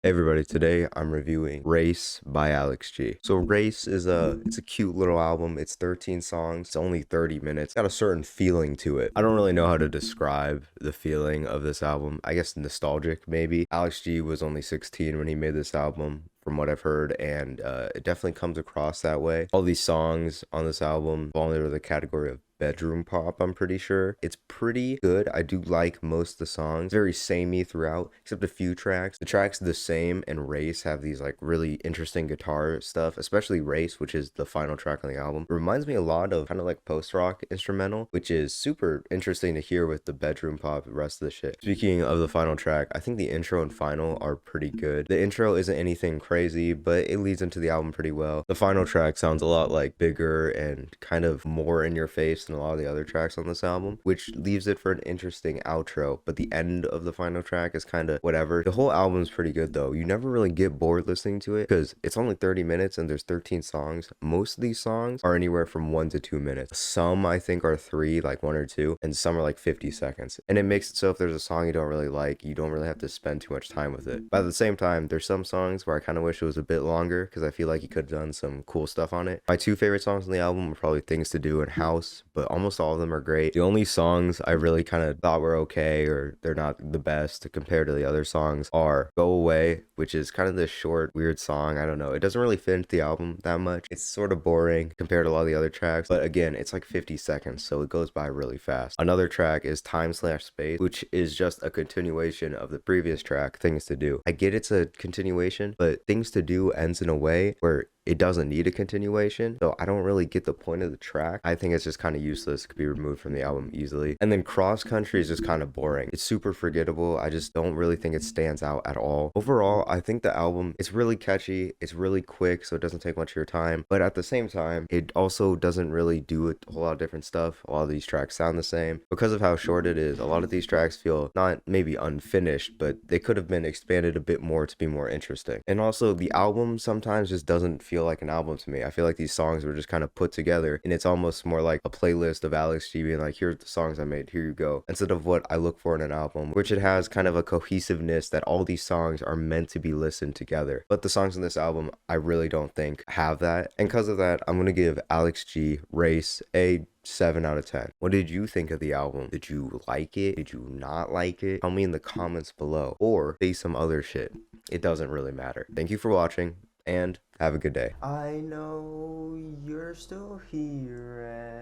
Hey everybody, today I'm reviewing Race by Alex G. So Race is a cute little album. It's 13 songs. It's only 30 minutes. Got a certain feeling to it. I don't really know how to describe the feeling of this album. I guess nostalgic maybe. Alex G was only 16 when he made this album, from what I've heard, and it definitely comes across that way. All these songs on this album fall under the category of bedroom pop, I'm pretty sure. It's pretty good. I do like most of the songs. Very samey throughout, except a few tracks. The tracks The Same and Race have these like really interesting guitar stuff, especially Race, which is the final track on the album. It reminds me a lot of kind of like post-rock instrumental, which is super interesting to hear with the bedroom pop, the rest of the shit. Speaking of the final track, I think the intro and final are pretty good. The intro isn't anything crazy, but it leads into the album pretty well. The final track sounds a lot like bigger and kind of more in your face than a lot of the other tracks on this album, which leaves it for an interesting outro. But the end of the final track is kind of whatever. The whole album's pretty good though. You never really get bored listening to it because it's only 30 minutes and there's 13 songs. Most of these songs are anywhere from 1 to 2 minutes. Some I think are 3, like 1 or 2, and some are like 50 seconds. And it makes it so if there's a song you don't really like, you don't really have to spend too much time with it. But at the same time, there's some songs where I kind of wish it was a bit longer because I feel like he could have done some cool stuff on it. My two favorite songs on the album are probably Things to Do and House, but almost all of them are great. The only songs I really kind of thought were okay or they're not the best compared to the other songs are Go Away, which is kind of this short, weird song. I don't know. It doesn't really fit into the album that much. It's sort of boring compared to a lot of the other tracks, but again, it's like 50 seconds, so it goes by really fast. Another track is Time/Space, which is just a continuation of the previous track, Things to Do. I get it's a continuation, but Things to Do ends in a way where it doesn't need a continuation, so I don't really get the point of the track. I think it's just kind of useless. It could be removed from the album easily. And then Cross Country is just kind of boring. It's super forgettable. I just don't really think it stands out at all. Overall, I think the album is really catchy. It's really quick, so it doesn't take much of your time. But at the same time, it also doesn't really do a whole lot of different stuff. A lot of these tracks sound the same. Because of how short it is, a lot of these tracks feel not maybe unfinished, but they could have been expanded a bit more to be more interesting. And also, the album sometimes just doesn't feel like an album to me. I feel like these songs were just kind of put together and it's almost more like a playlist of Alex G being like, here's the songs I made, here you go, instead of what I look for in an album, which it has kind of a cohesiveness that all these songs are meant to be listened together. But the songs in this album, I really don't think have that. And because of that, I'm going to give Alex G Race a 7 out of 10. What did you think of the album? Did you like it? Did you not like it? Tell me in the comments below or say some other shit. It doesn't really matter. Thank you for watching and have a good day. I know you're still here.